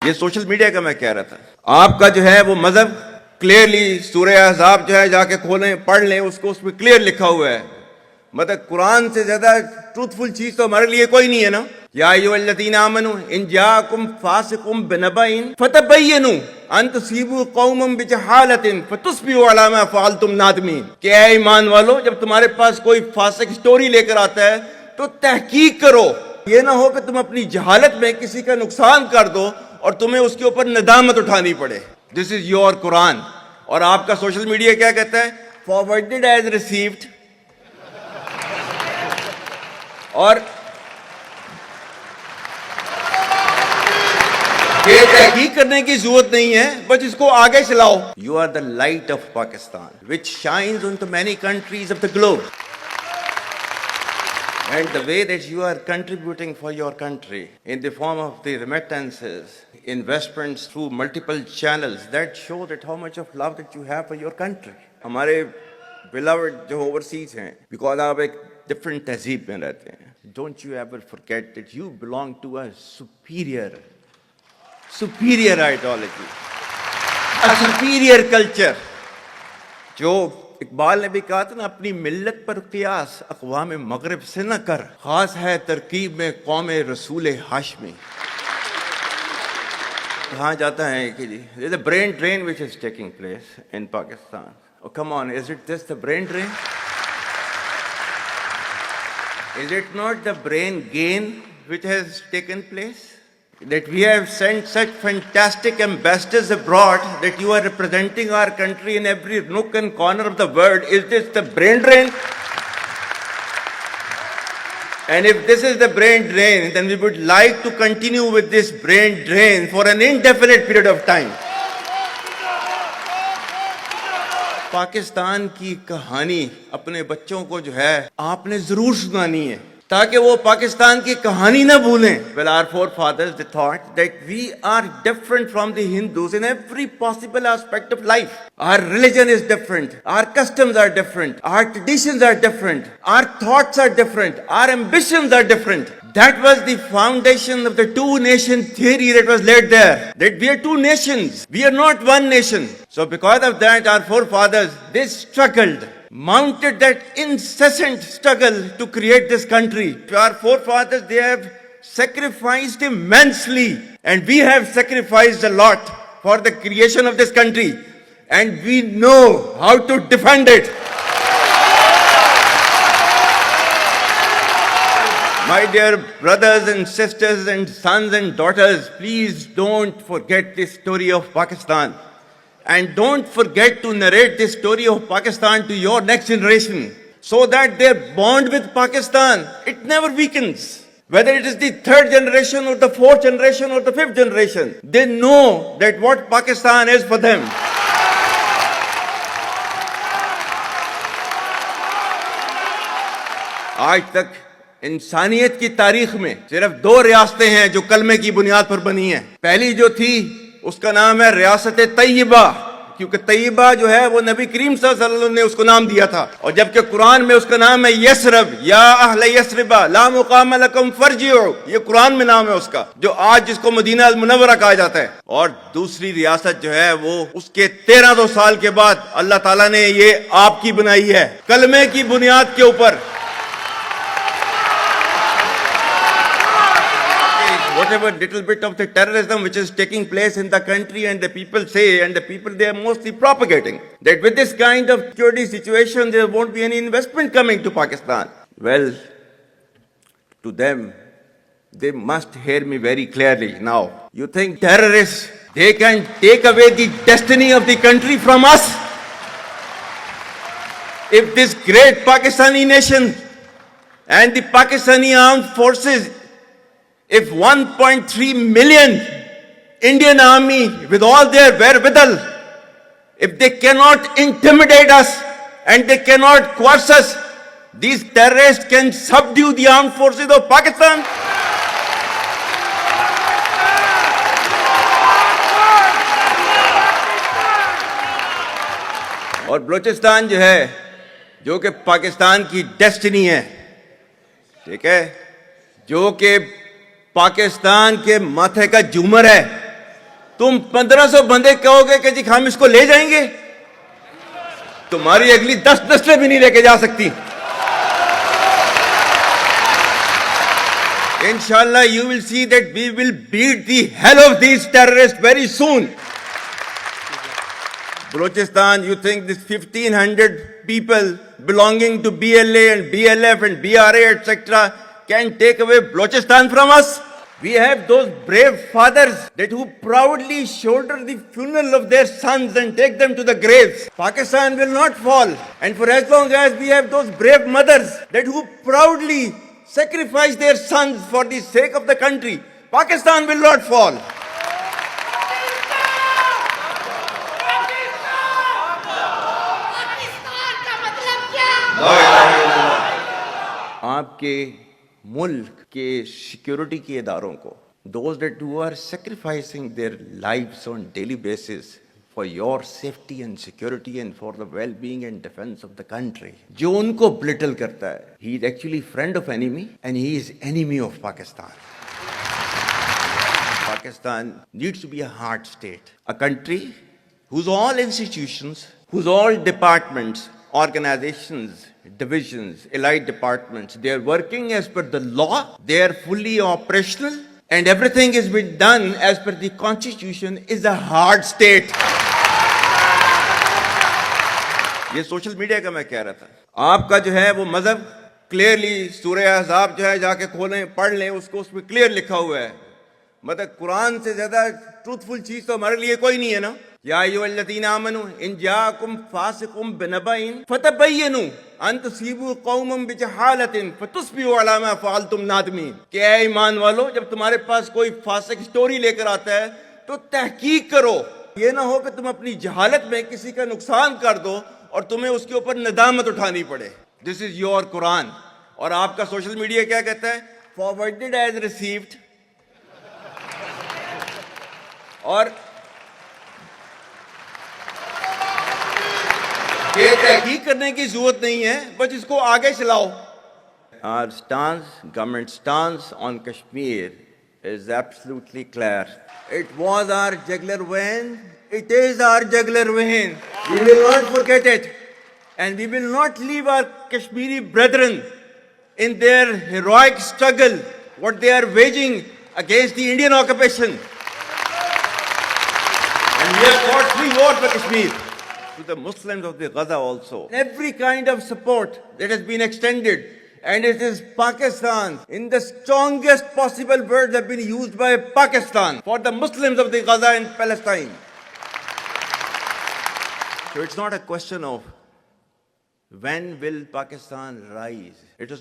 ये social media का मैं कह रहा था। आपका जो है वो मजहब क्लियरली सूरह अहज़ाब जो है जाके खोलें पढ़ लें उसको, उसमें क्लियर लिखा हुआ है। मतलब कुरान से ज्यादा ट्रूथफुल चीज तो हमारे लिए कोई नहीं है ना। या अय्युहल्लज़ीना आमनू इन जाअकुम फासिकुम बिनबइन फतबय्यनु अन तुसीबू कौमम बिजहालतिन फतुस्बिहू अला मा फअलतुम नादिमीन। कि ऐ ईमान वालो, जब तुम्हारे पास कोई फासिक स्टोरी लेकर आता है तो तहकीक करो, ये ना हो कि तुम अपनी जहालत में किसी का नुकसान कर दो और तुम्हें उसके ऊपर नदामत उठानी पड़े। This is your Quran. और आपका सोशल मीडिया क्या कहता है? Forwarded as received. और ये तहकीक करने की जरूरत नहीं है, बस इसको आगे चलाओ। You are the light of Pakistan which shines on to many countries of the globe, and the way that you are contributing for your country in the form of the remittances, investments through multiple channels, that show that how much of love that you have for your country. हमारे beloved जो overseas हैं, because आप एक different तहजीब में रहते हैं, don't you ever forget that you belong to a superior ideology, a superior culture. जो इकबाल ने भी कहा था ना, अपनी मिल्लत पर कियास अक़वाम मगरिब से न कर, खास है तरकीब में कौम रसूल हाशमी। कहा जाता है कि जी there's a brain drain which is taking place in Pakistan. Oh come on, is it just the brain drain? Is it not the brain gain which has taken place? That we have sent such fantastic ambassadors abroad that you are representing our country in every nook and corner of the world. Is this the brain drain? And if this is the brain drain, then we would like to continue with this brain drain for an indefinite period of time. Pakistan की कहानी अपने बच्चों को जो है आपने जरूर सुनानी है, ताकि वो पाकिस्तान की कहानी ना भूलें। Well, our forefathers, they thought that we are different from the Hindus in every possible aspect of life. Our religion is different, our customs are different, our traditions are different, our thoughts are different, our ambitions are different. That was the foundation of the two-nation theory that was laid there. That we are two nations, we are not one nation. So because of that, our forefathers, they struggled, mounted that incessant struggle to create this country. Our forefathers, they have sacrificed immensely, and we have sacrificed a lot for the creation of this country, and we know how to defend it. My dear brothers and sisters and sons and daughters, please don't forget this story of Pakistan. And don't forget to narrate this story of Pakistan to your next generation, so that their bond with Pakistan, it never weakens. Whether it is the third generation or the fourth generation or the fifth generation, they know that what Pakistan is for them. आज तक इंसानियत की तारीख में सिर्फ दो रियासतें हैं जो कलमे की बुनियाद पर बनी हैं। पहली जो थी उसका नाम है रियासत तैयबा, क्योंकि तैयबा जो है वो नबी करीम सल्लल्लाहु अलैहि वसल्लम ने उसको नाम दिया था। और जबकि कुरान में उसका नाम है यसरब, या अहले यसरबा ला मुकाम लकुम फरजिउ, ये कुरान में नाम है उसका, जो आज जिसको मदीना अल मुनव्वरा कहा जाता है। और दूसरी रियासत जो है वो उसके 1300 साल के बाद अल्लाह ताला ने ये आपकी बनाई है, कलमे की बुनियाद के ऊपर। Whatever little bit of the terrorism which is taking place in the country, and the people say, and the people they are mostly propagating, that with this kind of security situation there won't be any investment coming to Pakistan. Well, to them, they must hear me very clearly now. You think terrorists, they can take away the destiny of the country from us? If this great Pakistani nation and the Pakistani armed forces, if 1.3 million Indian army with all their wherewithal, if they cannot intimidate us and they cannot coerce us, these terrorists can subdue the armed forces of Pakistan. और बलूचिस्तान जो है, जो कि पाकिस्तान की destiny है, ठीक है, जो कि पाकिस्तान के माथे का झूमर है, तुम 1500 बंदे कहोगे कि जी हम इसको ले जाएंगे, तुम्हारी अगली 10 नस्लें भी नहीं लेके जा सकती। Inshallah, you will see that we will beat the hell of these terrorists very soon. Balochistan, you think this 1500 people belonging to BLA and BLF and BRA, etc., can take away Balochistan from us? We have those brave fathers that who proudly shoulder the funeral of their sons and take them to the graves. Pakistan will not fall. And for as long as we have those brave mothers that who proudly sacrifice their sons for the sake of the country, Pakistan will not fall. आपके मुल्क के security के इदारों को, those that who are sacrificing their lives on daily basis for your safety and security and for the well-being and defense of the country, जो उनको belittle करता है, he is actually friend of enemy and he is enemy of Pakistan. Pakistan needs to be a hard state, a country whose all institutions, whose all departments, organizations, divisions, allied departments, they are working as per the law, they are fully operational, and everything is being done as per the constitution, is a hard state. ये social media का मैं कह रहा था, आपका जो है वो मजहब क्लियरली सूरह अहज़ाब जो है जाके खोलें पढ़ लें, उसको उसमें क्लियर लिखा हुआ है। मतलब कुरान से ज्यादा ट्रूथफुल चीज तो हमारे लिए कोई नहीं है ना। या अय्युहल्लज़ीना आमनू इन जाअकुम फासिकुम बिनबइन फतबय्यनु अन तुसीबू कौमम बिजहालतिन फतुस्बिहू अला मा फअलतुम नादिमीन। कि ऐ ईमान वालो, जब तुम्हारे पास कोई फासिक स्टोरी लेकर आता है तो तहकीक करो, ये ना हो कि तुम अपनी जहालत में किसी का नुकसान कर दो और तुम्हें उसके ऊपर नदामत उठानी पड़े। This is your Quran. और आपका सोशल मीडिया क्या कहता है? Forwarded as received. और ये तहकीक करने की जरूरत नहीं है, बस इसको आगे चलाओ। Our stance, government stance on Kashmir is absolutely clear. It was our jugular vein. It is our jugular vein. We will not forget it, and we will not leave our Kashmiri brethren in their heroic struggle, what they are waging against the Indian occupation. And we have fought free war for Kashmir. To the Muslims of the Gaza also, every kind of support that has been extended, and it is Pakistan, in the strongest possible words have been used by Pakistan for the Muslims of the Gaza and Palestine. So it's not a question of when will Pakistan rise. It is